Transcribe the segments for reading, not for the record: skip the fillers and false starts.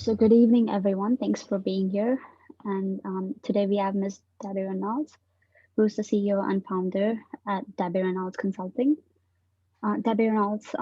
So good evening, everyone. Thanks for being here. And today we have Ms. Debbie Reynolds, who's the CEO and founder at Debbie Reynolds Consulting. Debbie Reynolds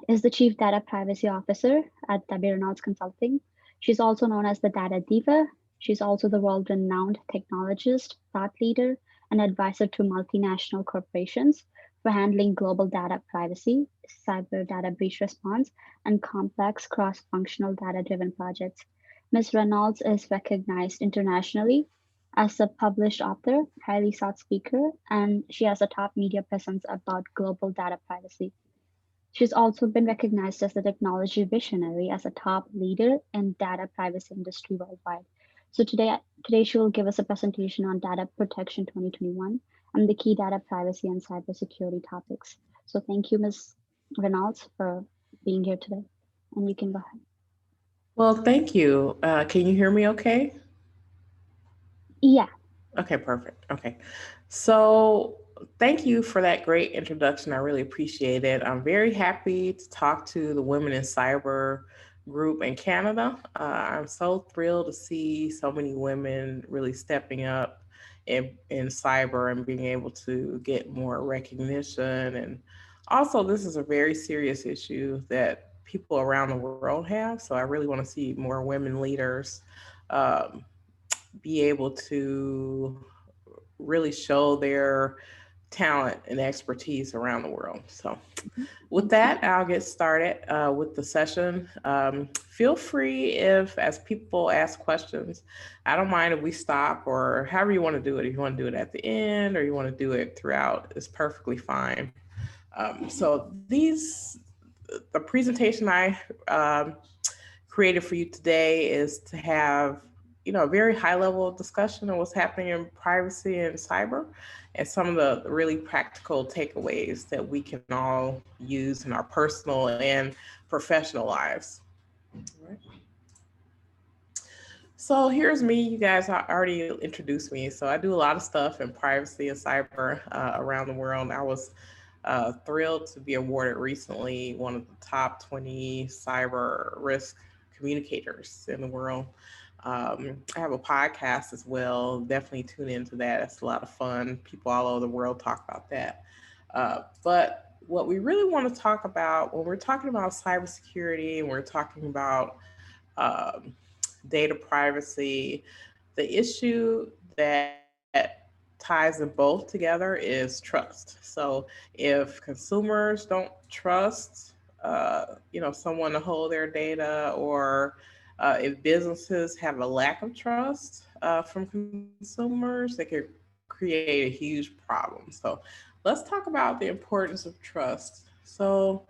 is the Chief Data Privacy Officer at Debbie Reynolds Consulting. She's also known as the Data Diva. She's also the world-renowned technologist, thought leader, and advisor to multinational corporations for handling global data privacy, cyber data breach response, and complex cross-functional data-driven projects. Ms. Reynolds is recognized internationally as a published author, highly sought speaker, and she has a top media presence about global data privacy. She's also been recognized as the technology visionary as a top leader in data privacy industry worldwide. So today she will give us a presentation on data protection 2021 and the key data privacy and cybersecurity topics. So thank you, Ms. Reynolds, for being here today. And you can go ahead. Well, thank you. Can you hear me okay? Yeah, Okay, perfect. Okay. So, thank you for that great introduction. I really appreciate it. I'm very happy to talk to the Women in Cyber group in Canada. I'm so thrilled to see so many women really stepping up in cyber and being able to get more recognition. And also, this is a very serious issue that people around the world have. So, I really want to see more women leaders. Um, be able to really show their talent and expertise around the world. So, with thank you. that, I'll get started with the session. Feel free if, as people ask questions, I don't mind if we stop or however you want to do it. If you want to do it at the end or you want to do it throughout, it's perfectly fine. The presentation I created for you today is to have a very high level of discussion on what's happening in privacy and cyber and some of the really practical takeaways that we can all use in our personal and professional lives. Right. So here's me. You guys already introduced me. So I do a lot of stuff in privacy and cyber around the world. I was thrilled to be awarded recently one of the top 20 cyber risk communicators in the world. I have a podcast as well. Definitely tune into that. It's a lot of fun. People all over the world talk about that. But what we really want to talk about when we're talking about cybersecurity and we're talking about um, data privacy, the issue that ties them both together is trust. So if consumers don't trust, someone to hold their data, or if businesses have a lack of trust from consumers, they could create a huge problem. So let's talk about the importance of trust. So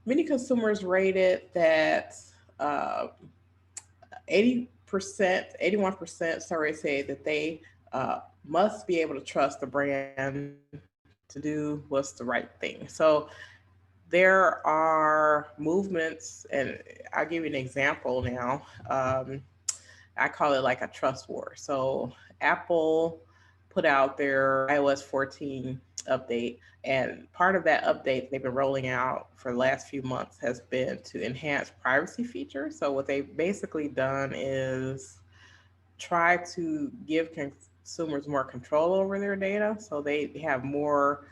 many consumers rated that uh, 80%, 81% survey say that they must be able to trust the brand to do what's the right thing. So there are movements, and I'll give you an example now. I call it like a trust war. So Apple put out their iOS 14 update, and part of that update they've been rolling out for the last few months has been to enhance privacy features. So what they've basically done is try to give consumers more control over their data, so they have more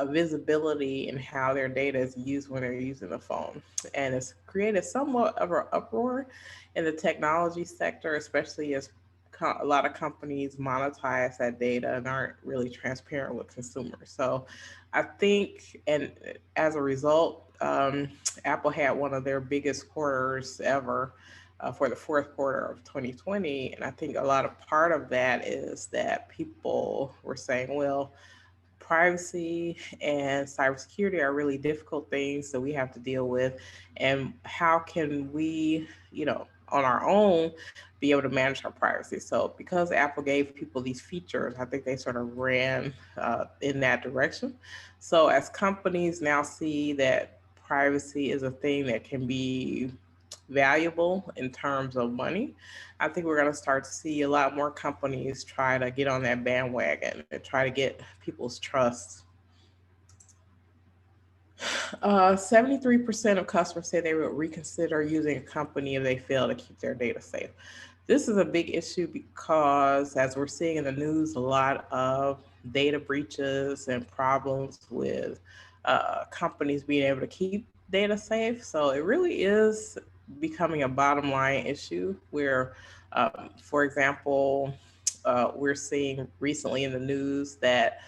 visibility in how their data is used when they're using the phone. And it's created somewhat of an uproar in the technology sector, especially as a lot of companies monetize that data and aren't really transparent with consumers. So I think, and as a result, Apple had one of their biggest quarters ever for the fourth quarter of 2020. And I think a lot of part of that is that people were saying, well, privacy and cybersecurity are really difficult things that we have to deal with. And how can we, on our own, be able to manage our privacy? So, because Apple gave people these features, I think they sort of ran in that direction. So, as companies now see that privacy is a thing that can be valuable in terms of money, I think we're going to start to see a lot more companies try to get on that bandwagon and try to get people's trust. 73% of customers say they would reconsider using a company if they fail to keep their data safe. This is a big issue because, as we're seeing in the news, a lot of data breaches and problems with companies being able to keep data safe. So it really is becoming a bottom line issue where, for example, we're seeing recently in the news that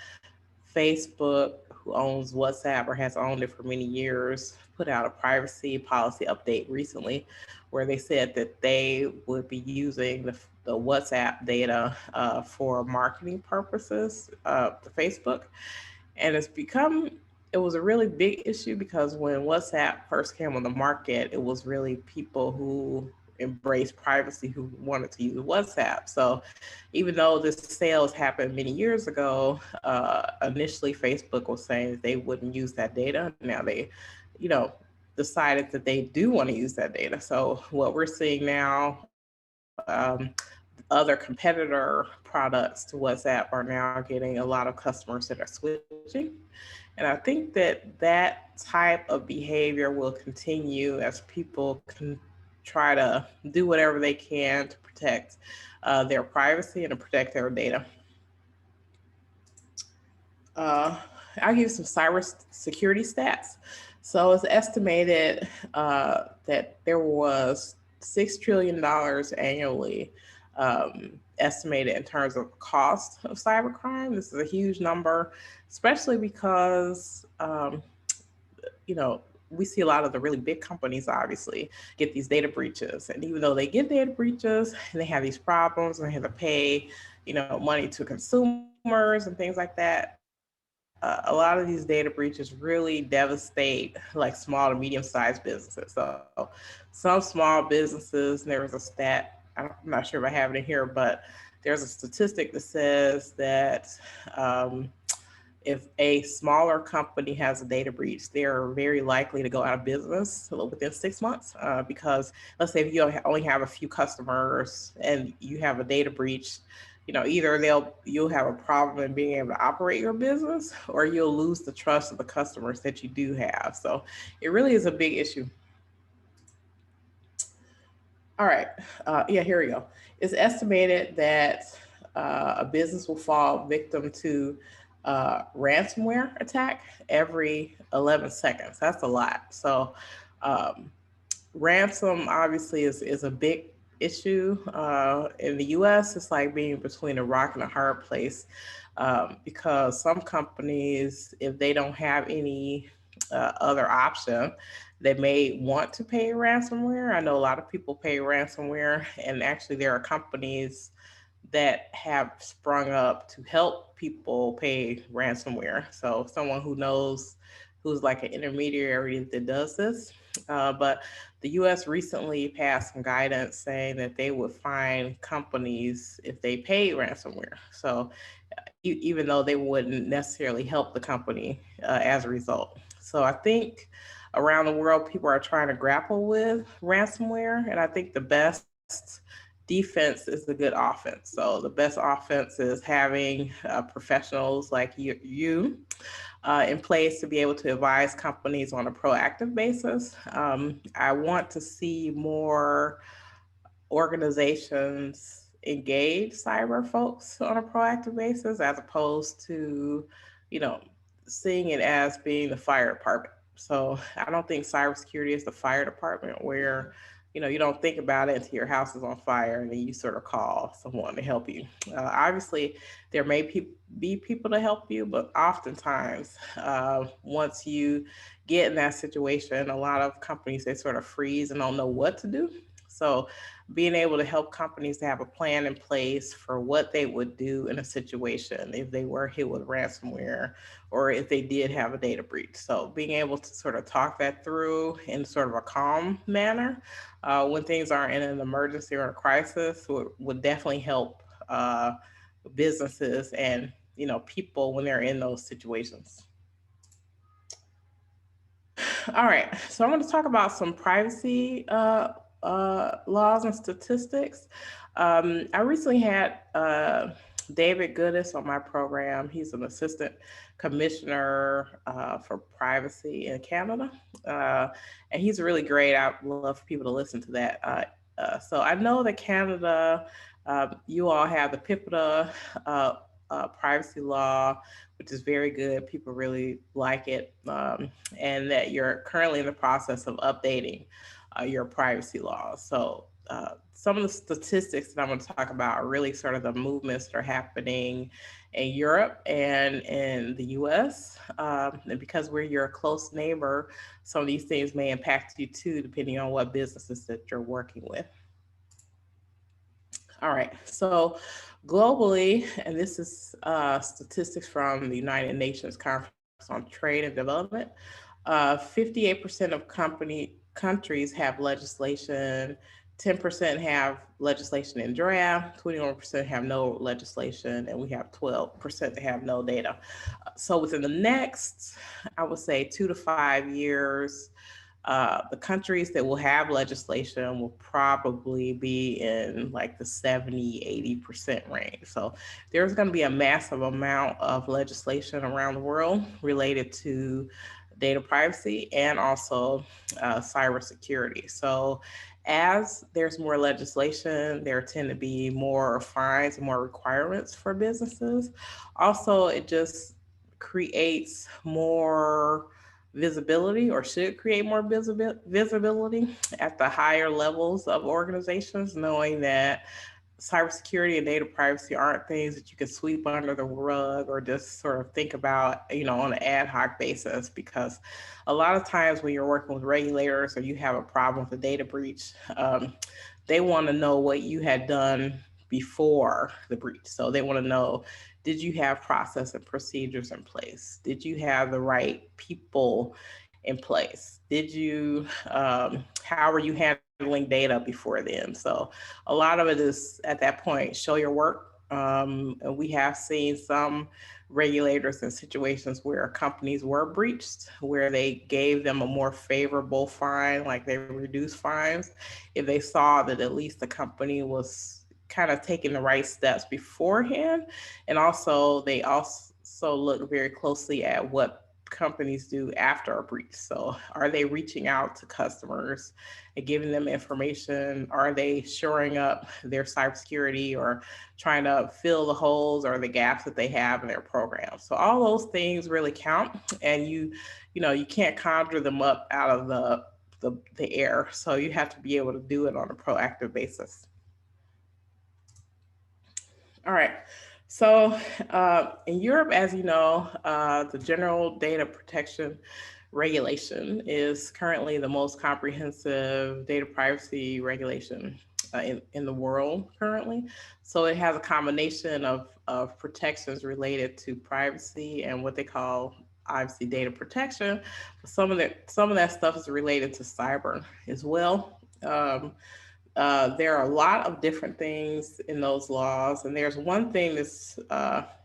Facebook, who owns WhatsApp or has owned it for many years, put out a privacy policy update recently where they said that they would be using the WhatsApp data for marketing purposes to Facebook. And it was a really big issue because when WhatsApp first came on the market, it was really people who embraced privacy who wanted to use WhatsApp. So even though this sales happened many years ago, initially Facebook was saying that they wouldn't use that data. Now they, you know, decided that they do want to use that data. So what we're seeing now, other competitor products to WhatsApp are now getting a lot of customers that are switching. And I think that that type of behavior will continue as people can try to do whatever they can to protect their privacy and to protect their data. Uh, I'll give you some cyber security stats. So it's estimated that there was $6 trillion annually estimated in terms of cost of cybercrime. This is a huge number, especially because we see a lot of the really big companies obviously get these data breaches, and even though they get data breaches and they have these problems and they have to pay money to consumers and things like that, a lot of these data breaches really devastate like small to medium sized businesses. So some small businesses, and there was a stat, I'm not sure if I have it in here, but there's a statistic that says that um, if a smaller company has a data breach, they're very likely to go out of business within 6 months because let's say if you only have a few customers and you have a data breach, either you'll have a problem in being able to operate your business, or you'll lose the trust of the customers that you do have. So it really is a big issue. All right. Yeah, here we go. It's estimated that a business will fall victim to ransomware attack every 11 seconds. That's a lot. So, um, ransom obviously is a big issue in the US. It's like being between a rock and a hard place because some companies, if they don't have any other option, they may want to pay ransomware. I know a lot of people pay ransomware, and actually there are companies that have sprung up to help people pay ransomware. So someone who knows, who's like an intermediary that does this. But the U.S. recently passed some guidance saying that they would fine companies if they pay ransomware. So even though they wouldn't necessarily help the company as a result. So I think around the world, people are trying to grapple with ransomware, and I think the best defense is the good offense. So the best offense is having professionals like you in place to be able to advise companies on a proactive basis. I want to see more organizations engage cyber folks on a proactive basis as opposed to, you know, seeing it as being the fire department. So I don't think cybersecurity is the fire department where, you don't think about it until your house is on fire and then you sort of call someone to help you. Obviously, there may be people to help you, but oftentimes, once you get in that situation, a lot of companies they sort of freeze and don't know what to do. So being able to help companies to have a plan in place for what they would do in a situation if they were hit with ransomware or if they did have a data breach. So being able to sort of talk that through in sort of a calm manner when things are in an emergency or a crisis would definitely help businesses and people when they're in those situations. All right, so I'm going to talk about some privacy laws and statistics. I recently had David Goodis on my program. He's an assistant commissioner for privacy in Canada, uh, and he's really great. I love for people to listen to that. So I know that Canada, you all have the PIPEDA privacy law, which is very good. People really like it, and that you're currently in the process of updating your privacy laws. So some of the statistics that I'm going to talk about are really sort of the movements that are happening in Europe and in the US. And because we're your close neighbor, some of these things may impact you too, depending on what businesses that you're working with. All right. So globally, and this is statistics from the United Nations Conference on Trade and Development, 58% of countries have legislation, 10% have legislation in draft, 21% have no legislation, and we have 12% that have no data. So within the next, I would say 2 to 5 years, the countries that will have legislation will probably be in like the 70-80% range. So there's going to be a massive amount of legislation around the world related to data privacy and also cybersecurity. So as there's more legislation, there tend to be more fines and more requirements for businesses. Also, it just creates more visibility, or should create more visibility at the higher levels of organizations, knowing that cybersecurity and data privacy aren't things that you can sweep under the rug or just sort of think about, on an ad hoc basis. Because a lot of times when you're working with regulators or you have a problem with a data breach, they want to know what you had done before the breach. So they want to know, did you have process and procedures in place? Did you have the right people in place? Did you, how are you handling data before then? So a lot of it is at that point, show your work. And we have seen some regulators in situations where companies were breached, where they gave them a more favorable fine, like they reduced fines, if they saw that at least the company was kind of taking the right steps beforehand. And also, they also look very closely at what companies do after a breach. So, are they reaching out to customers and giving them information? Are they shoring up their cybersecurity or trying to fill the holes or the gaps that they have in their program? So, all those things really count, and you can't conjure them up out of the air. So, you have to be able to do it on a proactive basis. All right. So in Europe, as you know, the General Data Protection Regulation is currently the most comprehensive data privacy regulation in the world currently. So it has a combination of protections related to privacy and what they call obviously data protection. But some of that stuff is related to cyber as well. There are a lot of different things in those laws, and there's one thing that's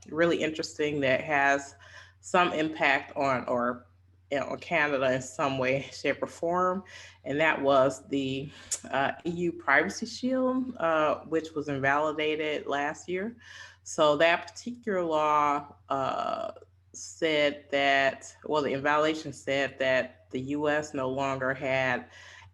really interesting that has some impact on Canada in some way, shape, or form, and that was the EU Privacy Shield, which was invalidated last year. So that particular law said that, well, the invalidation said that the U.S. no longer had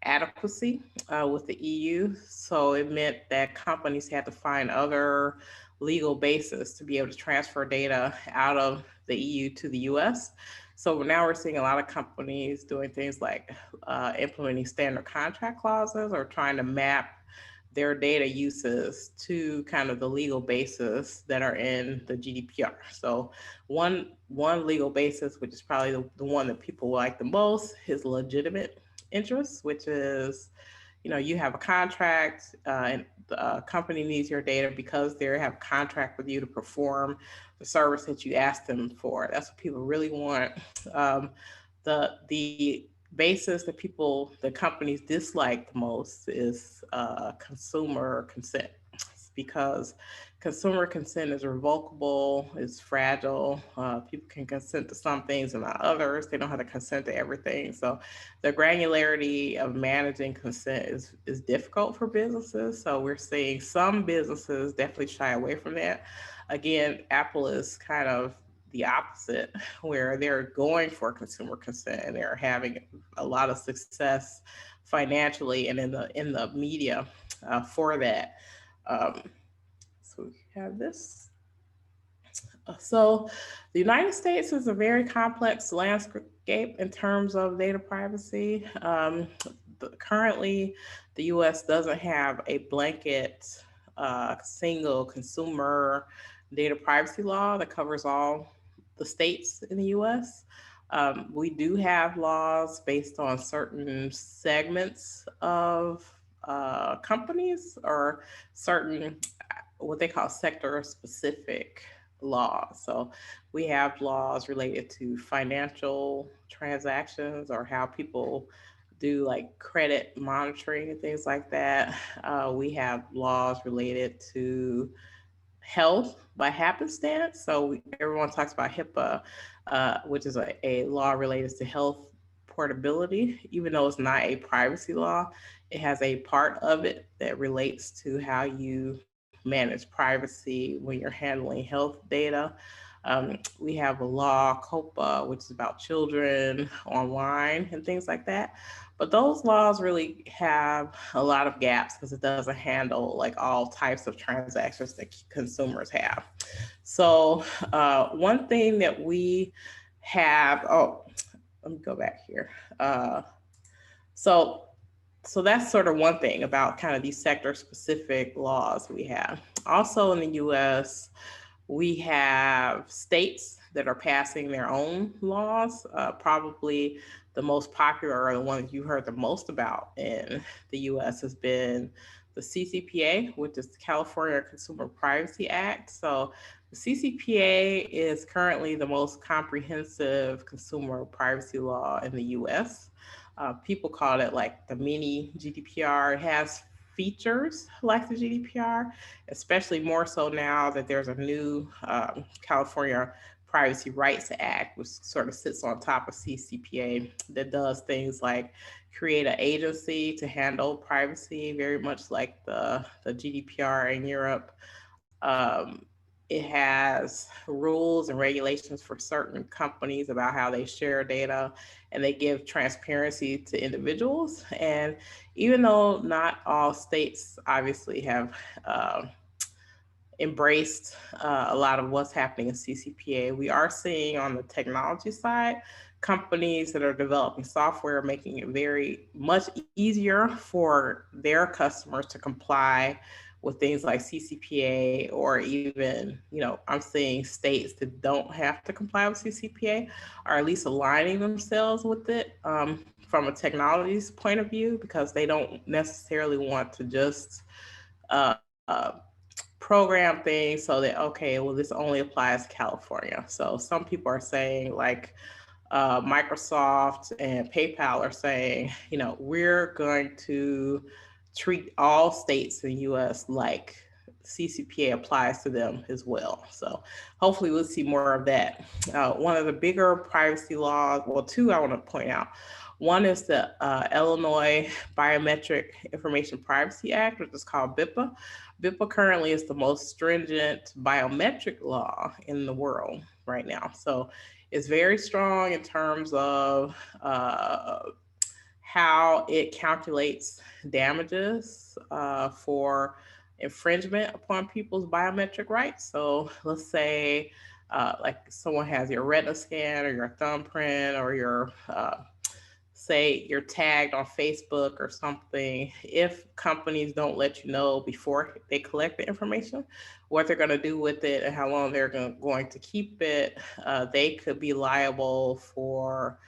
adequacy with the EU. So it meant that companies had to find other legal basis to be able to transfer data out of the EU to the US. So now we're seeing a lot of companies doing things like implementing standard contract clauses or trying to map their data uses to kind of the legal basis that are in the GDPR. So one legal basis, which is probably the one that people like the most, is legitimate interest, which is, you have a contract and the company needs your data because they have a contract with you to perform the service that you asked them for. That's what people really want. Um, the basis that the companies dislike the most is consumer consent. because consumer consent is revocable, it's fragile. People can consent to some things and not others. They don't have to consent to everything. So the granularity of managing consent is difficult for businesses. So we're seeing some businesses definitely shy away from that. Again, Apple is kind of the opposite, where they're going for consumer consent and they're having a lot of success financially and in the media for that. Um, so we have this. So the United States is a very complex landscape in terms of data privacy. Currently, the U.S. doesn't have a blanket single consumer data privacy law that covers all the states in the U.S. We do have laws based on certain segments of companies or certain what they call sector specific laws. So we have laws related to financial transactions or how people do like credit monitoring and things like that. We have laws related to health by happenstance. So everyone talks about HIPAA, which is a law related to health portability, even though it's not a privacy law. It has a part of it that relates to how you manage privacy when you're handling health data. We have a law, COPA, which is about children online and things like that. But those laws really have a lot of gaps because it doesn't handle like all types of transactions that consumers have. So one thing that we have, oh, let me go back here. So so that's sort of one thing about kind of these sector specific laws we have. Also in the US, we have states that are passing their own laws. Probably the most popular or the one that you heard the most about in the US has been the CCPA, which is the California Consumer Privacy Act. So the CCPA is currently the most comprehensive consumer privacy law in the US. People call it like the mini GDPR. It has features like the GDPR, especially more so now that there's a new California Privacy Rights Act, which sort of sits on top of CCPA that does things like create an agency to handle privacy, very much like the GDPR in Europe. It has rules and regulations for certain companies about how they share data and they give transparency to individuals. And even though not all states obviously have embraced a lot of what's happening in CCPA, we are seeing on the technology side companies that are developing software making it very much easier for their customers to comply with things like CCPA, or even, I'm seeing states that don't have to comply with CCPA are at least aligning themselves with it from a technology's point of view, because they don't necessarily want to just uh, program things so that, okay, well, this only applies to California. So some people are saying like Microsoft and PayPal are saying, we're going to treat all states in the US like CCPA applies to them as well. So hopefully we'll see more of that. One of the bigger privacy laws, well, two I want to point out. One is the Illinois Biometric Information Privacy Act, which is called BIPA. BIPA currently is the most stringent biometric law in the world right now. So it's very strong in terms of how it calculates damages for infringement upon people's biometric rights. So let's say like someone has your retina scan or your thumbprint or your say you're tagged on Facebook or something. If companies don't let you know before they collect the information what they're going to do with it and how long they're going to keep it, they could be liable for,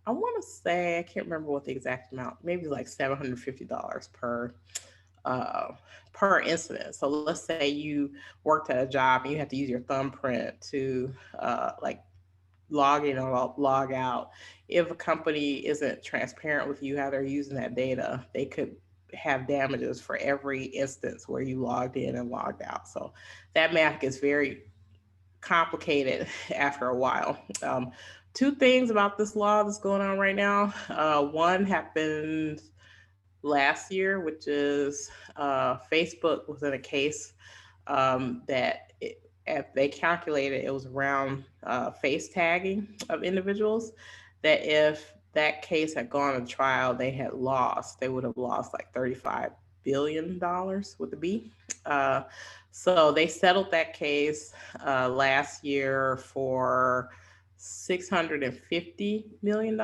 I want to say, I can't remember what the exact amount, maybe like $750 uh, per incident. So let's say you worked at a job and you have to use your thumbprint to like log in or log out. If a company isn't transparent with you how they're using that data, they could have damages for every instance where you logged in and logged out. So that math gets very complicated after a while. Two things about this law that's going on right now. One happened last year, which is Facebook was in a case that if they calculated it was around face tagging of individuals, that if that case had gone to trial, they would have lost like $35 billion with the B. Uh, so they settled that case last year for $650 million,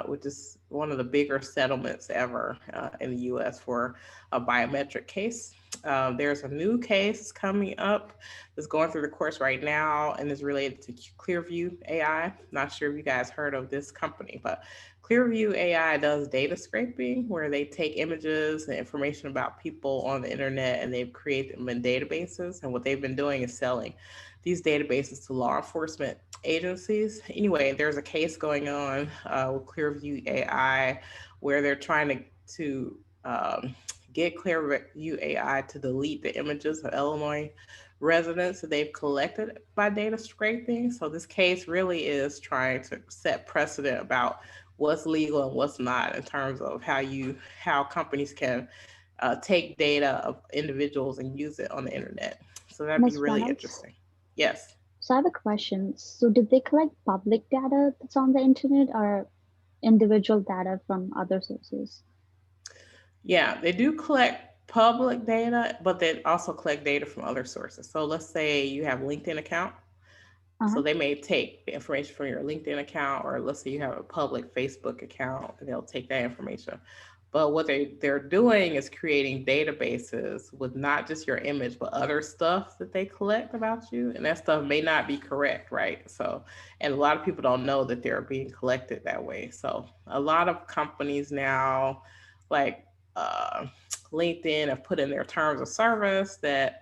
which is one of the bigger settlements ever in the U.S. for a biometric case. There's a new case coming up that's going through the courts right now and is related to Clearview AI. Not sure if you guys heard of this company, but Clearview AI does data scraping where they take images and information about people on the internet and they've created them in databases. And what they've been doing is selling these databases to law enforcement agencies. Anyway, there's a case going on with Clearview AI where they're trying to get Clearview AI to delete the images of Illinois residents that they've collected by data scraping. So this case really is trying to set precedent about what's legal and what's not in terms of how companies can take data of individuals and use it on the internet. So that'd be Ms. really Reynolds, interesting. Yes. so I have a question. So did they collect public data that's on the internet or individual data from other sources? Yeah, they do collect public data, but they also collect data from other sources. So let's say you have a LinkedIn account. So Uh-huh. they may take the information from your LinkedIn account, or let's say you have a public Facebook account, and they'll take that information. But what they're doing is creating databases with not just your image, but other stuff that they collect about you. And that stuff may not be correct, right? So, and a lot of people don't know that they're being collected that way. So, a lot of companies now, like uh, LinkedIn, have put in their terms of service that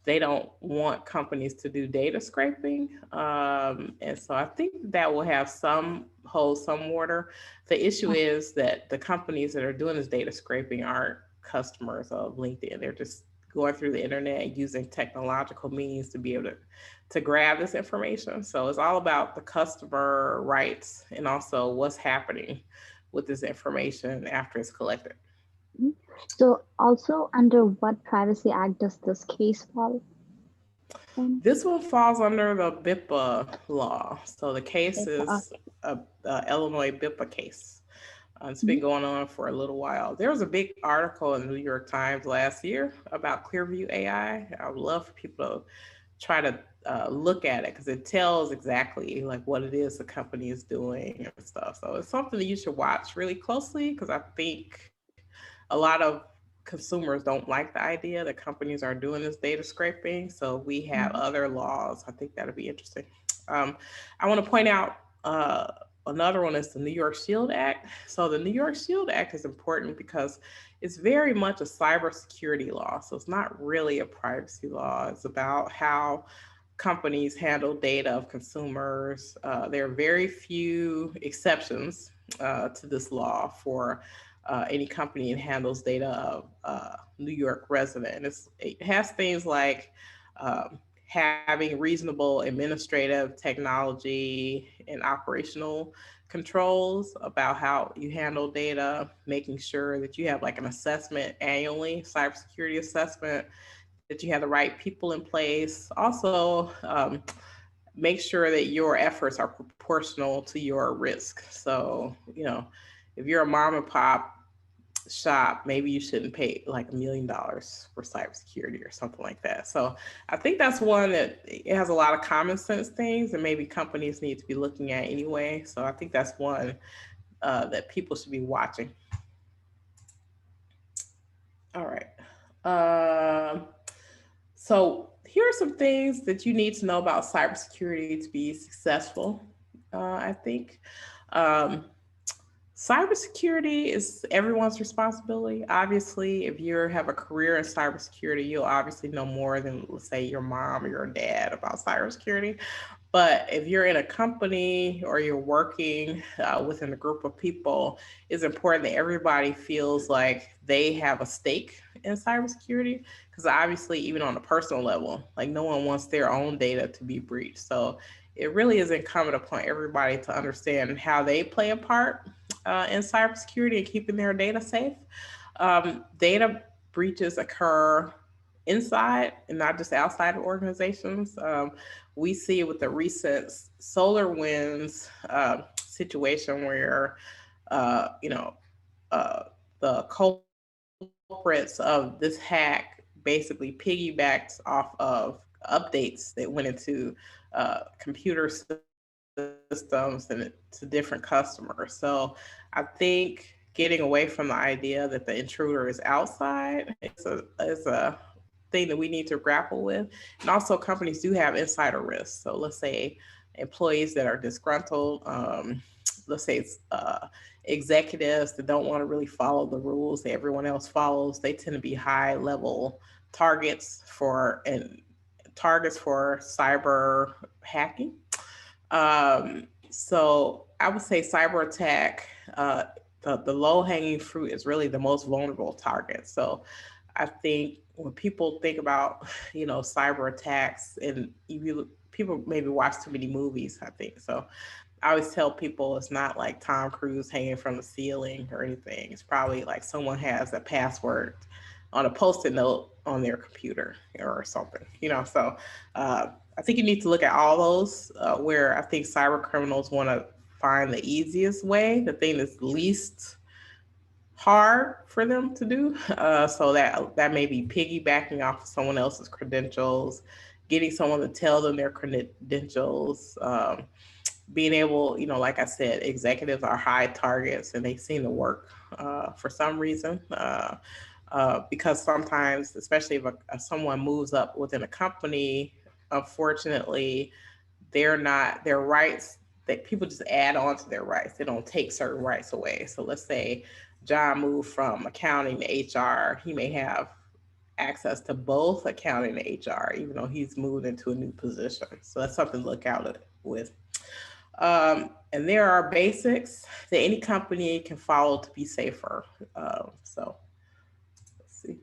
they don't want companies to do data scraping. And so I think that will have some hold some water. The issue Uh, is that the companies that are doing this data scraping aren't customers of LinkedIn. They're just going through the internet and using technological means to be able to grab this information. So it's all about the customer rights and also what's happening with this information after it's collected. mhm. So also under what Privacy Act does this case fall in? This one falls under the BIPA law. So the case is Okay. a Illinois BIPA case. It's been Mhm. going on for a little while. There was a big article in the New York Times last year about Clearview AI. I would love for people to try to look at it because it tells exactly like what it is the company is doing and stuff. So it's something that you should watch really closely because I think a lot of consumers don't like the idea that companies are doing this data scraping. So we have Mhm. other laws. I think that'll be interesting. Um, I want to point out another one is the New York Shield Act. So the New York Shield Act is important because it's very much a cybersecurity law. So it's not really a privacy law. It's about how companies handle data of consumers. There are very few exceptions to this law for any company that handles data of New York resident. It has things like having reasonable administrative technology and operational controls about how you handle data, making sure that you have like an assessment annually, cybersecurity assessment, that you have the right people in place. Also, make sure that your efforts are proportional to your risk. So, if you're a mom and pop shop, maybe you shouldn't pay like $1 million for cybersecurity or something like that. So I think that's one that it has a lot of common sense things that maybe companies need to be looking at anyway. So I think that's one that people should be watching. All right. Um, so here are some things that you need to know about cybersecurity to be successful. I think. Um, Cybersecurity is everyone's responsibility. Obviously, if you have a career in cybersecurity, you'll obviously know more than, let's say, your mom or your dad about cybersecurity. But if you're in a company or you're working within a group of people, it's important that everybody feels like they have a stake in cybersecurity. Because obviously, even on a personal level, like no one wants their own data to be breached. So it really is incumbent upon everybody to understand how they play a part in cybersecurity and keeping their data safe. Data breaches occur inside and not just outside of organizations. We see with the recent solar winds situation where you know uh, the culprits of this hack basically piggybacked off of updates that went into computer systems and to different customers. So I think getting away from the idea that the intruder is outside is a thing that we need to grapple with. And also, companies do have insider risks. So let's say employees that are disgruntled, let's say it's executives that don't want to really follow the rules that everyone else follows. They tend to be high level targets for and targets for cyber hacking. So I would say cyber attack, the low hanging fruit is really the most vulnerable target. So I think when people think about, cyber attacks, and people maybe watch too many movies, I think. So I always tell people it's not like Tom Cruise hanging from the ceiling or anything. It's probably like someone has a password on a post-it note on their computer or something, So uh, I think you need to look at all those where I think cyber criminals want to find the easiest way, the thing that's least hard for them to do. So that may be piggybacking off of someone else's credentials, getting someone to tell them their credentials, being able, like I said, executives are high targets and they seem to work for some reason. Because sometimes, especially if someone moves up within a company, unfortunately, they're not their rights that people just add on to their rights. They don't take certain rights away. So let's say John moved from accounting to HR, he may have access to both accounting and HR, even though he's moved into a new position. So that's something to look out with. And there are basics that any company can follow to be safer. So let's see.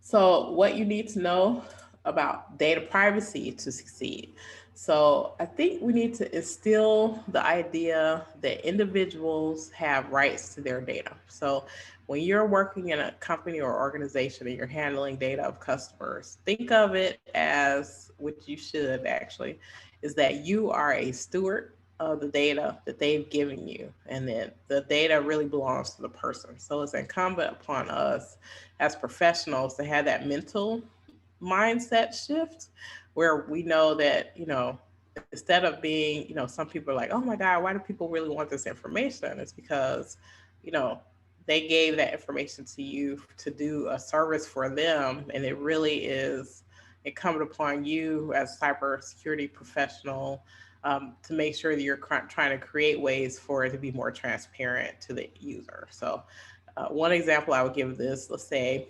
So, what you need to know about data privacy to succeed. So, I think we need to instill the idea that individuals have rights to their data. So, when you're working in a company or organization and you're handling data of customers, think of it as, which you should actually, is that you are a steward of the data that they've given you, and then the data really belongs to the person. So it's incumbent upon us as professionals to have that mental mindset shift where we know that, instead of being, some people are like, oh my God, why do people really want this information? It's because, you know, they gave that information to you to do a service for them. And it really is incumbent upon you as a cybersecurity professional to make sure that you're trying to create ways for it to be more transparent to the user. So one example I would give this, let's say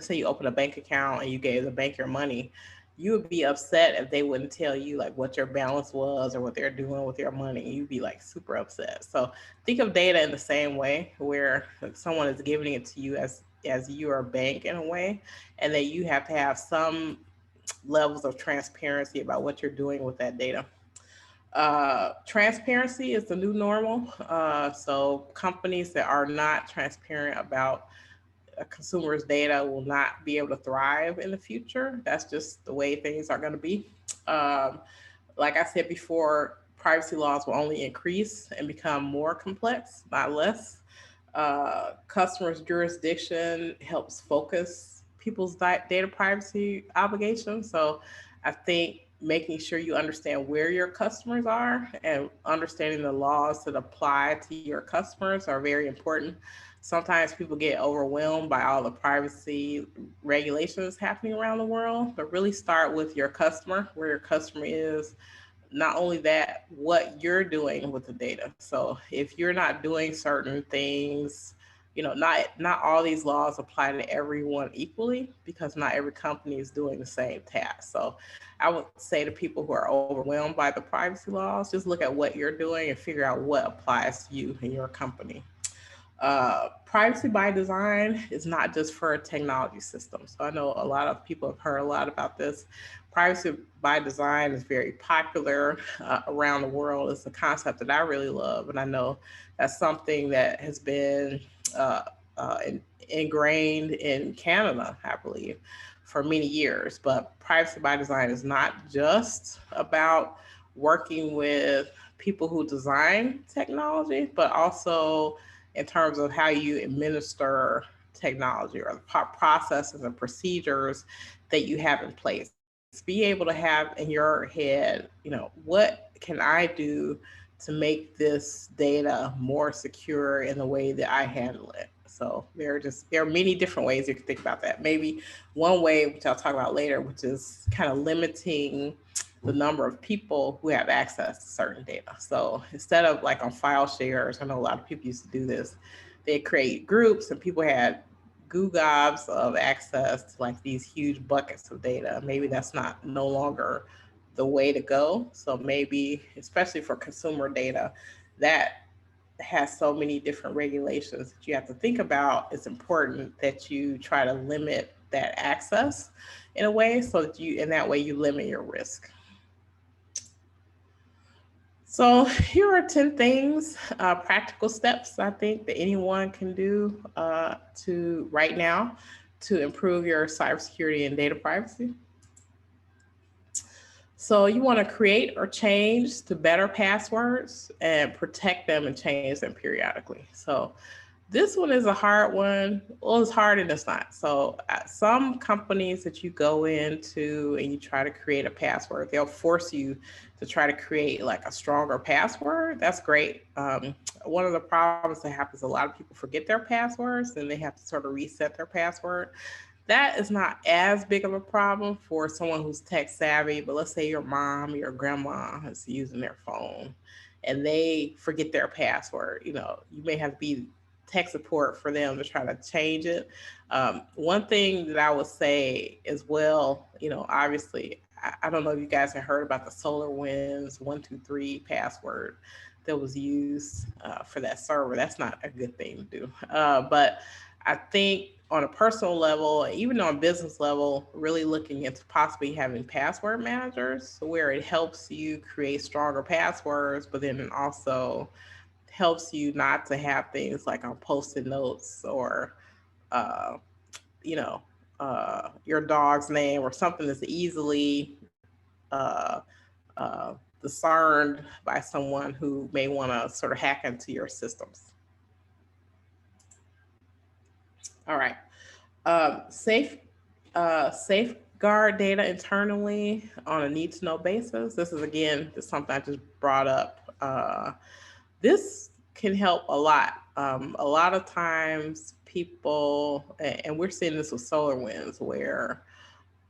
you open a bank account and you gave the bank your money, you would be upset if they wouldn't tell you like what your balance was or what they're doing with your money. You'd be like super upset. So think of data in the same way, where someone is giving it to you as your bank in a way, and that you have to have some levels of transparency about what you're doing with that data. Transparency is the new normal. So companies that are not transparent about a consumer's data will not be able to thrive in the future. That's just the way things are going to be. Um, like I said before, privacy laws will only increase and become more complex, not less. Customers' jurisdiction helps focus people's data privacy obligations. So I think making sure you understand where your customers are and understanding the laws that apply to your customers are very important. Sometimes people get overwhelmed by all the privacy regulations happening around the world, but really start with your customer, where your customer is. Not only that, what you're doing with the data. So if you're not doing certain things, not all these laws apply to everyone equally because not every company is doing the same task. So I would say to people who are overwhelmed by the privacy laws, just look at what you're doing and figure out what applies to you and your company. Privacy by design is not just for technology systems. So I know a lot of people have heard a lot about this. Privacy by design is very popular around the world. It's a concept that I really love, and I know that's something that has been uh, ingrained in Canada, I believe, for many years. But privacy by design is not just about working with people who design technology, but also in terms of how you administer technology or the processes and procedures that you have in place. Be able to have in your head, what can I do to make this data more secure in the way that I handle it? So there are many different ways you can think about that. Maybe one way, which I'll talk about later, which is kind of limiting the number of people who have access to certain data. So instead of like on file shares, I know a lot of people used to do this. They create groups and people had gobs of access to like these huge buckets of data. Maybe that's not no longer the way to go. So maybe, especially for consumer data, that has so many different regulations that you have to think about. It's important that you try to limit that access in a way so that in that way, you limit your risk. So here are 10 things, practical steps I think that anyone can do to right now to improve your cybersecurity and data privacy. So you want to create or change to better passwords and protect them and change them periodically. So this one is a hard one. Well, it's hard and it's not. So some companies that you go into and you try to create a password, they'll force you to try to create like a stronger password. That's great. One of the problems that happens, a lot of people forget their passwords and they have to sort of reset their password. That is not as big of a problem for someone who's tech savvy, but let's say your mom, your grandma is using their phone and they forget their password. You may have to be tech support for them to try to change it. One thing that I would say as well, obviously, I don't know if you guys have heard about the SolarWinds 123 password that was used for that server. That's not a good thing to do. But I think on a personal level, even on a business level, really looking into possibly having password managers where it helps you create stronger passwords, but then it also helps you not to have things like on post-it notes or, uh, you know, your dog's name or something that's easily uh, uh, discerned by someone who may want to sort of hack into your systems. All right. Safe safeguard data internally on a need to know basis. This is again just something I just brought up. This can help a lot. A lot of times, people, and we're seeing this with SolarWinds, where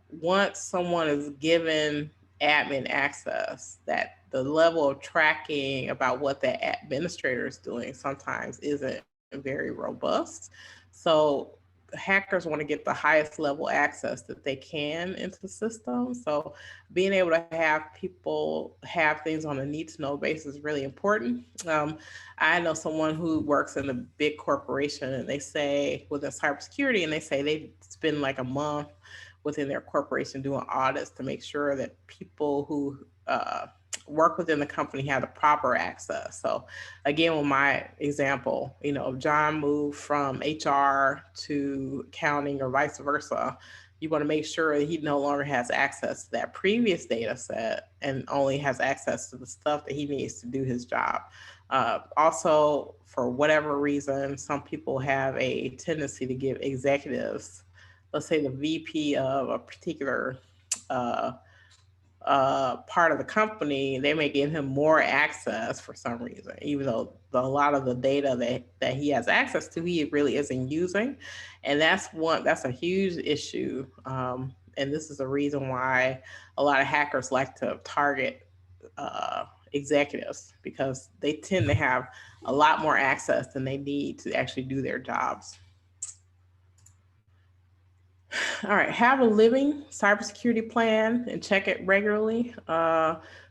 once someone is given admin access, that the level of tracking about what the administrator is doing sometimes isn't very robust. So hackers want to get the highest level access that they can into the system. So being able to have people have things on a need to know basis is really important. I know someone who works in a big corporation and they say within cybersecurity, and they say they spend like a month within their corporation doing audits to make sure that people who work within the company have the proper access. So, again, with my example, if John moved from HR to accounting or vice versa, you want to make sure that he no longer has access to that previous data set and only has access to the stuff that he needs to do his job. Also, for whatever reason, some people have a tendency to give executives, let's say the VP of a particular uh, part of the company, they may give him more access for some reason, even though a lot of the data that he has access to, he really isn't using. And that's a huge issue. And this is a reason why a lot of hackers like to target executives because they tend to have a lot more access than they need to actually do their jobs. All right, have a living cybersecurity plan and check it regularly.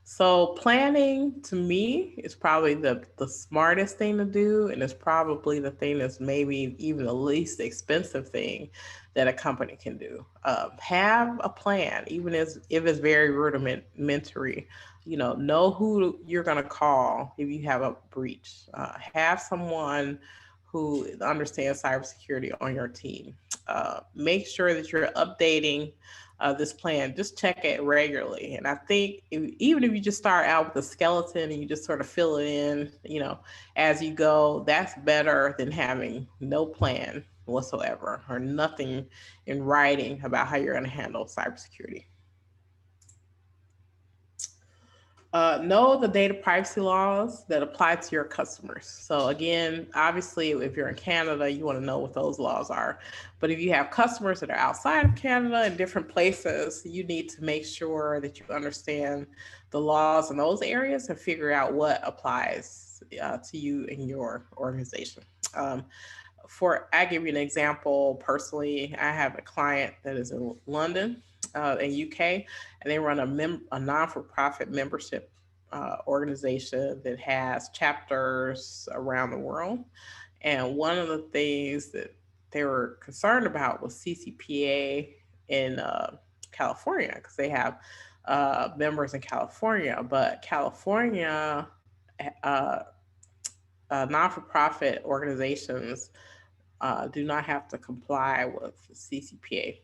So planning to me is probably the smartest thing to do, and it's probably the thing that's maybe even the least expensive thing that a company can do. Have a plan, even if it's very rudimentary. Know who you're going to call if you have a breach. Have someone who understands cybersecurity on your team. Make sure that you're updating this plan. Just check it regularly. And I think even if you just start out with a skeleton and you just sort of fill it in, as you go, that's better than having no plan whatsoever or nothing in writing about how you're going to handle cybersecurity. Know the data privacy laws that apply to your customers. So again, obviously, if you're in Canada, you want to know what those laws are. But if you have customers that are outside of Canada in different places, you need to make sure that you understand the laws in those areas and figure out what applies to you and your organization. Um, I give you an example personally. I have a client that is in London, in UK, and they run a non-for-profit membership organization that has chapters around the world. And one of the things that they were concerned about was CCPA in California, because they have members in California, but California uh, non-for-profit organizations do not have to comply with CCPA.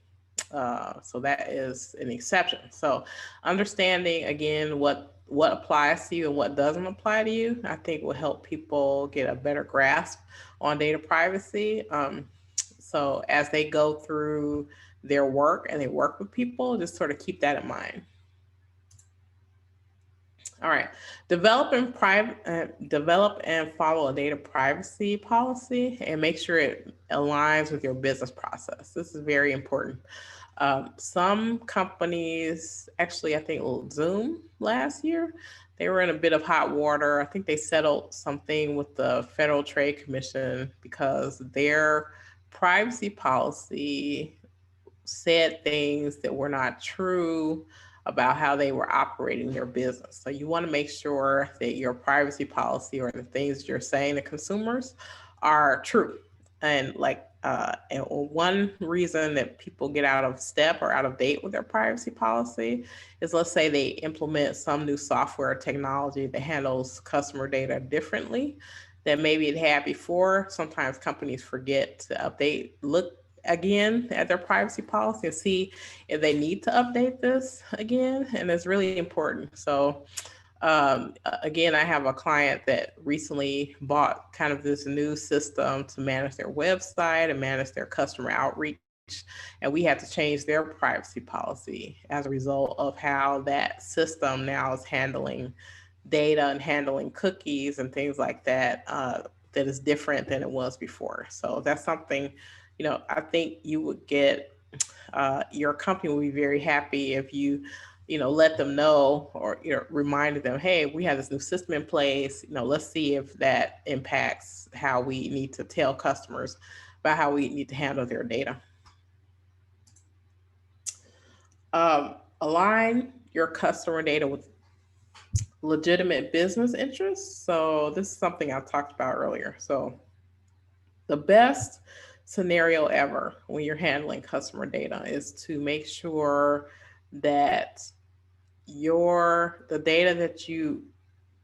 So that is an exception. So understanding again what applies to you and what doesn't apply to you, I think will help people get a better grasp on data privacy. So as they go through their work and they work with people, just sort of keep that in mind. All right. Develop and follow a data privacy policy and make sure it aligns with your business process. This is very important. Some companies, actually, I think Zoom last year, they were in a bit of hot water. I think they settled something with the Federal Trade Commission because their privacy policy said things that were not true about how they were operating their business. So you want to make sure that your privacy policy or the things you're saying to consumers are true. And one reason that people get out of step or out of date with their privacy policy is, let's say they implement some new software or technology that handles customer data differently than maybe it had before. Sometimes companies forget to look again at their privacy policy and see if they need to update this again. And it's really important. So again, I have a client that recently bought kind of this new system to manage their website and manage their customer outreach. And we had to change their privacy policy as a result of how that system now is handling data and handling cookies and things like that, that is different than it was before. So that's something, I think you would get, your company will be very happy if you, let them know, or reminded them, hey, we have this new system in place. Let's see if that impacts how we need to tell customers about how we need to handle their data. Align your customer data with legitimate business interests. So this is something I talked about earlier. So the best scenario ever when you're handling customer data is to make sure that the data that you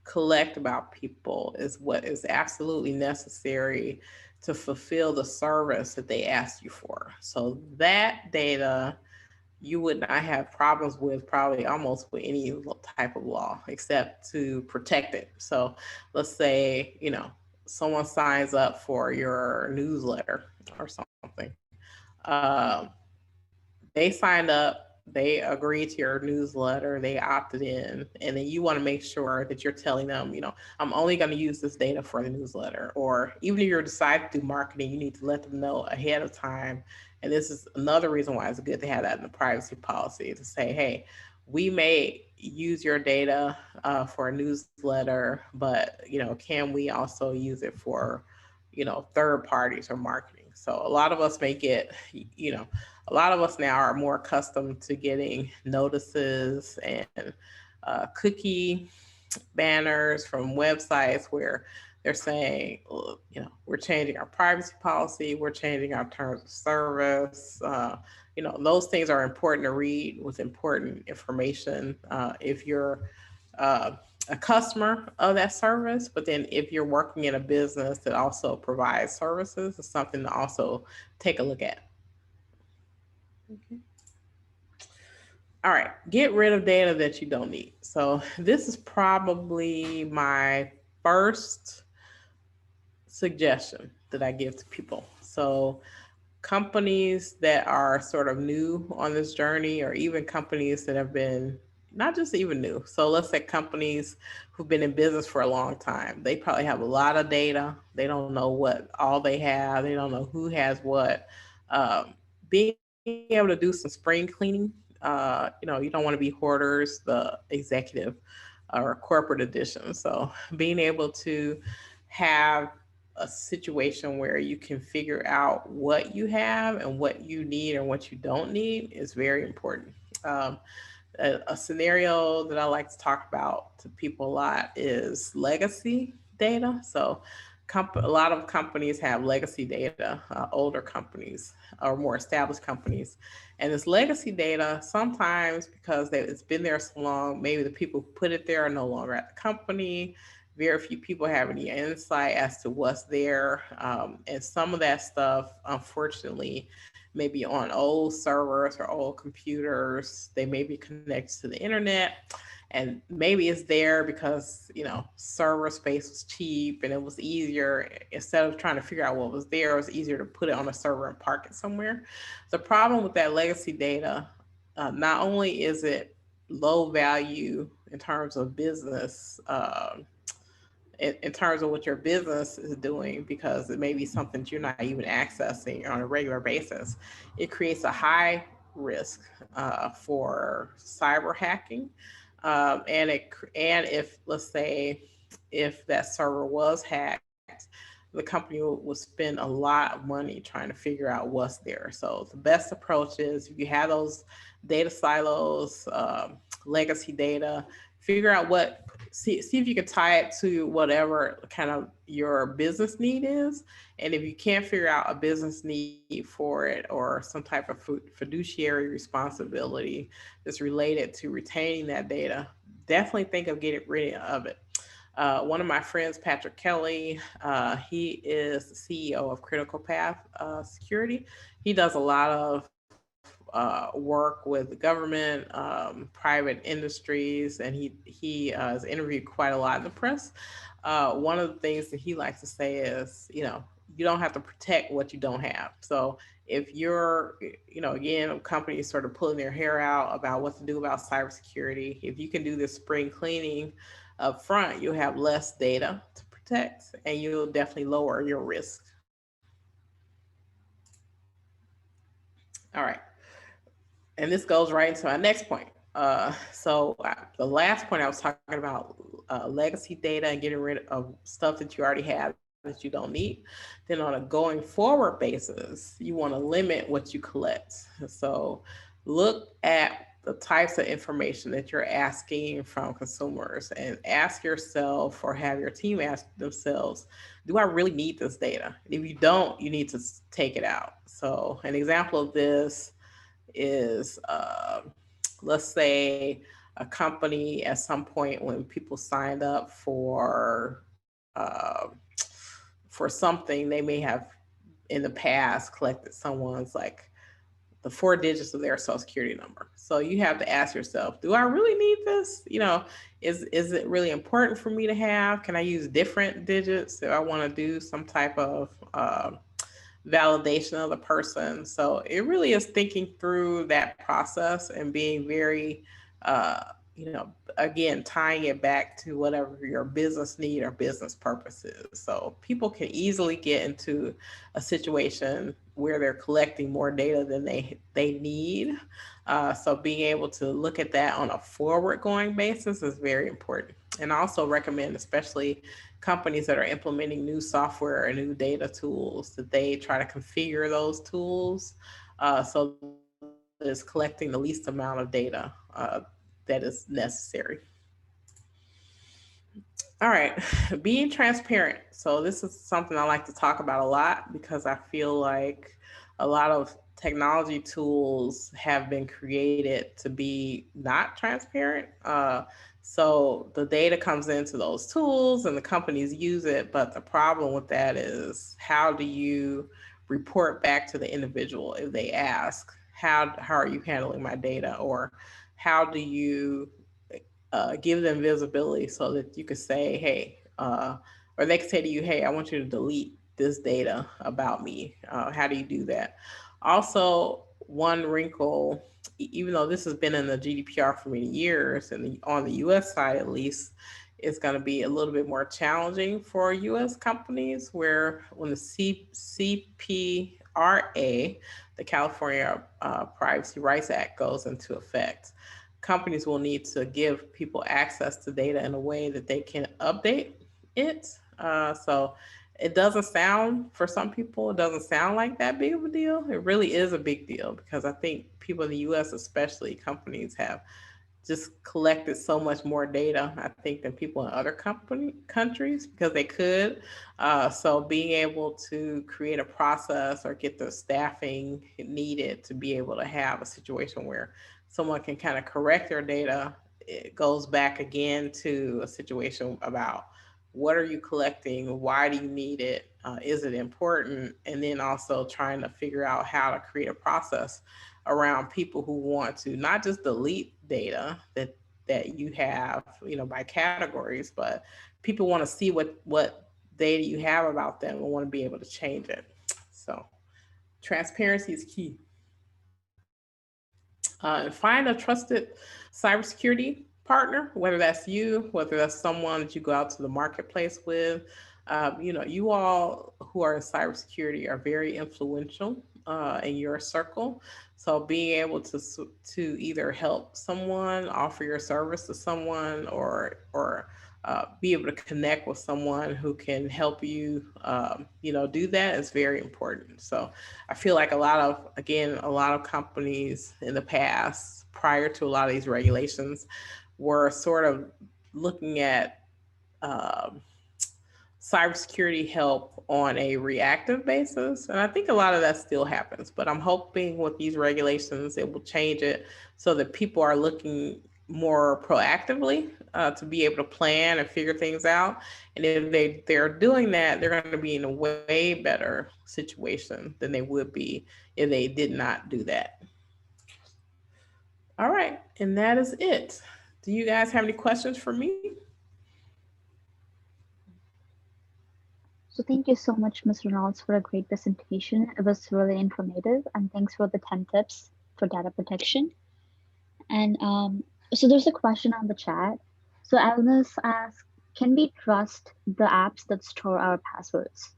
collect about people is what is absolutely necessary to fulfill the service that they asked you for. So that data you would not have problems with, probably almost with any type of law, except to protect it. So let's say, someone signs up for your newsletter or something. Um, they signed up, they agreed to your newsletter, they opted in, and then you want to make sure that you're telling them, I'm only going to use this data for the newsletter. Or even if you're deciding to do marketing, you need to let them know ahead of time. And this is another reason why it's good to have that in the privacy policy, to say, hey, we may use your data for a newsletter, but can we also use it for third parties or marketing? So a lot of us may get a lot of us now are more accustomed to getting notices and cookie banners from websites where they're saying, "Well, we're changing our privacy policy, we're changing our terms of service." Those things are important to read with important information if you're uh, a customer of that service. But then if you're working in a business that also provides services, it's something to also take a look at. All right, get rid of data that you don't need. So this is probably my first suggestion that I give to people. So companies that are sort of new on this journey, or even companies that have been not just even new. So let's say companies who've been in business for a long time, they probably have a lot of data. They don't know what all they have. They don't know who has what. Um, Being able to do some spring cleaning, you don't want to be hoarders, the executive or corporate edition. So being able to have a situation where you can figure out what you have and what you need and what you don't need is very important. Um, a scenario that I like to talk about to people a lot is legacy data. So, a lot of companies have legacy data, older companies or more established companies. And this legacy data, sometimes because it's been there so long, maybe the people who put it there are no longer at the company. Very few people have any insight as to what's there. And some of that stuff, unfortunately, may be on old servers or old computers. They may be connected to the internet, and maybe it's there because server space was cheap and it was easier. Instead of trying to figure out what was there, it was easier to put it on a server and park it somewhere. The problem with that legacy data, not only is it low value in terms of business, in terms of what your business is doing, because it may be something that you're not even accessing on a regular basis. It creates a high risk for cyber hacking, and if, let's say, if that server was hacked, the company would spend a lot of money trying to figure out what's there. So the best approach is, if you have those data silos, legacy data, figure out see if you can tie it to whatever kind of your business need is. And if you can't figure out a business need for it, or some type of fiduciary responsibility that's related to retaining that data, definitely think of getting rid of it. One of my friends, Patrick Kelly, he is the CEO of Critical Path Security. He does a lot of work with the government, private industries, and he is interviewed quite a lot in the press. One of the things that he likes to say is, you don't have to protect what you don't have. So if you're, again, companies sort of pulling their hair out about what to do about cybersecurity, if you can do this spring cleaning up front, you'll have less data to protect, and you'll definitely lower your risk. All right. And this goes right into my next point. The last point I was talking about, legacy data and getting rid of stuff that you already have that you don't need. Then on a going forward basis, you want to limit what you collect. So look at the types of information that you're asking from consumers, and ask yourself, or have your team ask themselves, do I really need this data? If you don't, you need to take it out. So an example of this is, let's say, a company at some point, when people signed up for something, they may have in the past collected someone's, like, the 4 digits of their social security number. So you have to ask yourself, do I really need this? Is it really important for me to have? Can I use different digits if I want to do some type of validation of the person? So it really is thinking through that process and being very, uh, you know, again, tying it back to whatever your business need or business purpose is. So people can easily get into a situation where they're collecting more data than they need. So being able to look at that on a forward going basis is very important. And I also recommend, especially companies that are implementing new software or new data tools, that they try to configure those tools so that it's collecting the least amount of data that is necessary. All right, being transparent. So this is something I like to talk about a lot because I feel like a lot of technology tools have been created to be not transparent. So the data comes into those tools and the companies use it, but the problem with that is how do you report back to the individual if they ask, how are you handling my data, or how do you give them visibility so that you could say, hey, or they could say to you, hey, I want you to delete this data about me. How do you do that? Also, one wrinkle, even though this has been in the GDPR for many years, and on the US side at least, it's going to be a little bit more challenging for US companies where when the CPRA, the California Privacy Rights Act, goes into effect, companies will need to give people access to data in a way that they can update it. So it doesn't sound, for some people, it doesn't sound like that big of a deal. It really is a big deal because I think people in the US, especially companies, have just collected so much more data, I think, than people in other countries because they could. So being able to create a process or get the staffing needed to be able to have a situation where someone can kind of correct their data, it goes back again to a situation about what are you collecting, why do you need it, is it important, and then also trying to figure out how to create a process around people who want to not just delete data that you have, by categories, but people want to see what data you have about them and want to be able to change it. So transparency is key. And find a trusted cybersecurity partner, whether that's you, whether that's someone that you go out to the marketplace with. You all who are in cybersecurity are very influential in your circle. So being able to either help someone, offer your service to someone, or be able to connect with someone who can help you, do that is very important. So I feel like a lot of companies in the past, prior to a lot of these regulations, were sort of looking at um, cybersecurity help on a reactive basis. And I think a lot of that still happens, but I'm hoping with these regulations, it will change it so that people are looking more proactively to be able to plan and figure things out. And if they're doing that, they're going to be in a way better situation than they would be if they did not do that. All right, and that is it. Do you guys have any questions for me? So thank you so much, Ms. Reynolds, for a great presentation. It was really informative, and thanks for the 10 tips for data protection. And so there's a question on the chat. So Agnes asks, can we trust the apps that store our passwords?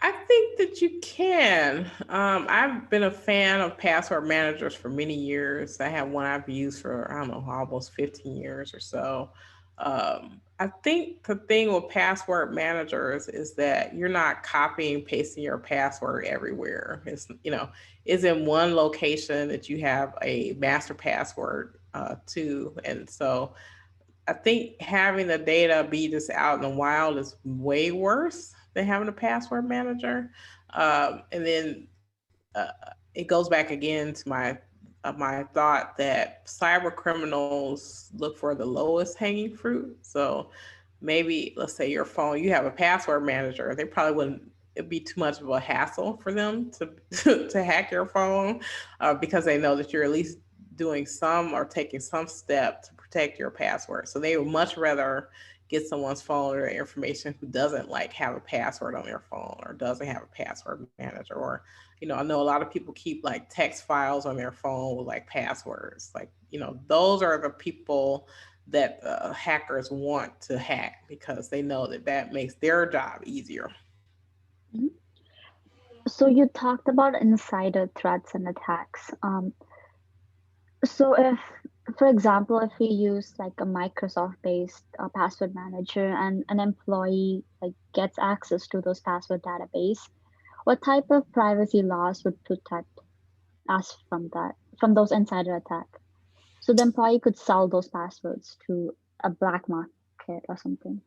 I think that you can. I've been a fan of password managers for many years. I have one I've used for, I don't know, almost 15 years or so. I think the thing with password managers is that you're not copying, pasting your password everywhere. It's in one location that you have a master password to. And so I think having the data be just out in the wild is way worse than having a password manager. And then it goes back again to my thought that cyber criminals look for the lowest hanging fruit. So maybe let's say your phone, you have a password manager, they probably wouldn't. It'd be too much of a hassle for them to to hack your phone because they know that you're at least doing some or taking some step to protect your password. So they would much rather get someone's phone or information who doesn't like have a password on their phone or doesn't have a password manager. Or, I know a lot of people keep like text files on their phone with like passwords. Like, those are the people that hackers want to hack because they know that that makes their job easier. Mhm. So you talked about insider threats and attacks. So if, for example, if we use like a Microsoft-based password manager and an employee like gets access to those password database, what type of privacy laws would protect us from that, from those insider attack? So the employee could sell those passwords to a black market or something.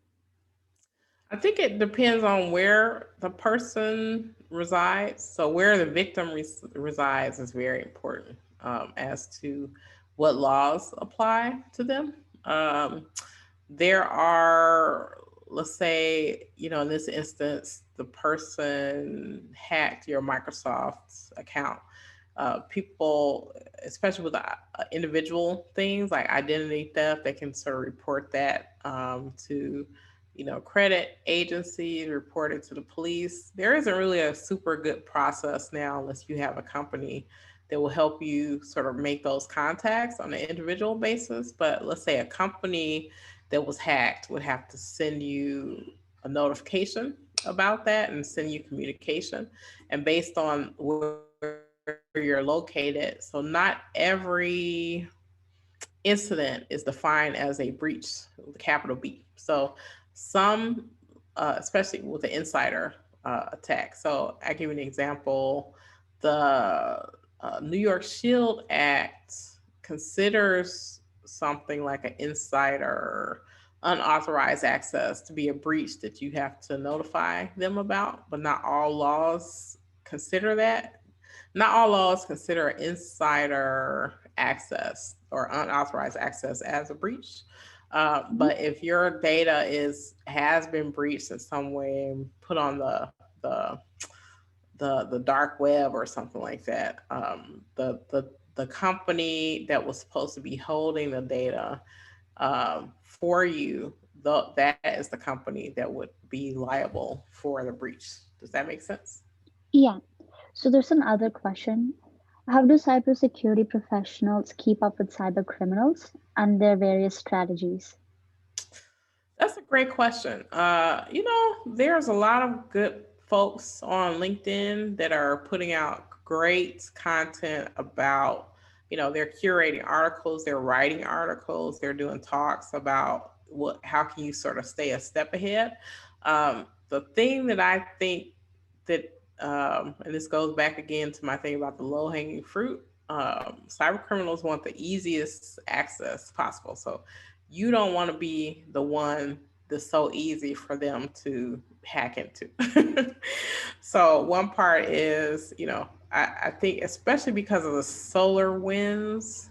I think it depends on where the person resides. So where the victim resides is very important as to what laws apply to them. Um, there are, let's say, in this instance, the person hacked your Microsoft account. People, especially with individual things like identity theft, they can sort of report that to, credit agencies, report it to the police. There isn't really a super good process now unless you have a company that will help you sort of make those contacts on an individual basis. But let's say a company that was hacked would have to send you a notification about that and send you communication. And based on where you're located, so not every incident is defined as a breach with a capital B. So some, especially with the insider attack. So I give you an example. The New York Shield Act considers something like an insider unauthorized access to be a breach that you have to notify them about, but not all laws consider that. Not all laws consider insider access or unauthorized access as a breach. Mhm. But if your data has been breached in some way and put on the dark web or something like that, the company that was supposed to be holding the data for you, that is the company that would be liable for the breach. Does that make sense? Yeah. So there's another question. How do cybersecurity professionals keep up with cyber criminals and their various strategies? That's a great question. There's a lot of good folks on LinkedIn that are putting out great content about, they're curating articles, they're writing articles, they're doing talks about how can you sort of stay a step ahead. The thing that I think that, and this goes back again to my thing about the low hanging fruit. Cyber criminals want the easiest access possible. So you don't want to be the one that's so easy for them to hack into. So one part is, I think especially because of the solar winds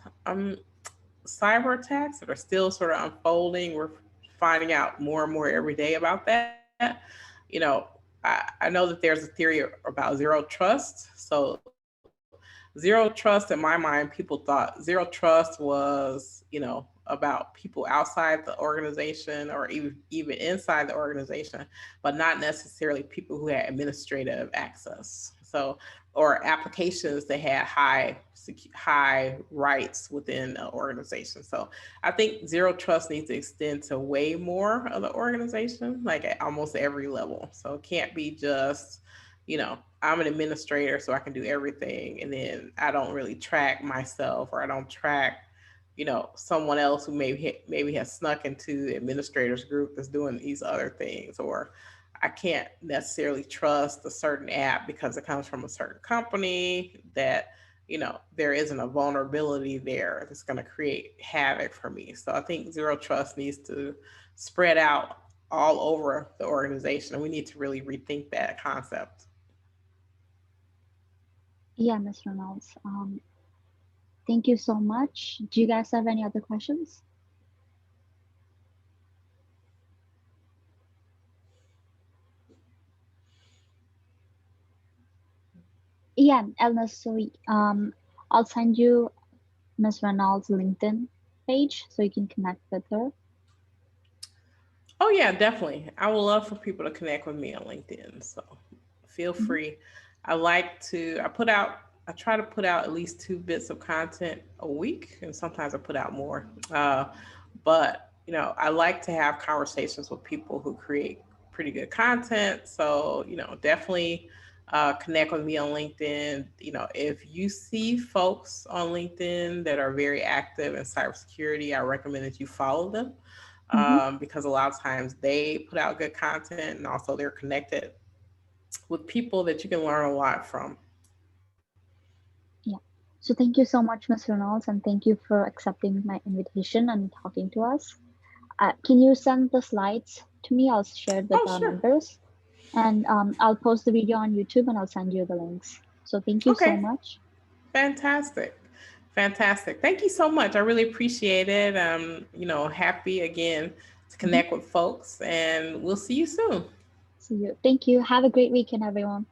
cyber attacks that are still sort of unfolding, we're finding out more and more every day about that. You know, I know that there's a theory about zero trust. So zero trust, in my mind, people thought zero trust was, about people outside the organization or even inside the organization, but not necessarily people who had administrative access. So, or applications that had high rights within an organization. So, I think zero trust needs to extend to way more of the organization, like at almost every level. So, it can't be just, I'm an administrator, so I can do everything, and then I don't really track myself, or I don't track, someone else who maybe has snuck into the administrators group that's doing these other things, or I can't necessarily trust a certain app because it comes from a certain company that, there isn't a vulnerability there that's going to create havoc for me. So I think zero trust needs to spread out all over the organization. We need to really rethink that concept. Yeah, Ms. Reynolds. Thank you so much. Do you guys have any other questions? Yeah, Elna, so I'll send you Ms. Reynolds' LinkedIn page so you can connect with her. yeah, definitely. I would love for people to connect with me on LinkedIn. So feel Mhm. free. I like to, I put out, I try to put out at least 2 bits of content a week, and sometimes I put out more. But, I like to have conversations with people who create pretty good content. So, definitely connect with me on LinkedIn. If you see folks on LinkedIn that are very active in cybersecurity, I recommend that you follow them, Mhm. because a lot of times they put out good content, and also they're connected with people that you can learn a lot from. Yeah. So thank you so much, Ms. Reynolds, and thank you for accepting my invitation and talking to us. Can you send the slides to me? I'll share it with Oh, our sure. members, and I'll post the video on YouTube and I'll send you the links. So thank you so Okay. much. Fantastic. Fantastic. Thank you so much. I really appreciate it. Happy again to Mhm. connect with folks, and we'll see you soon. See you. Thank you. Have a great weekend, everyone.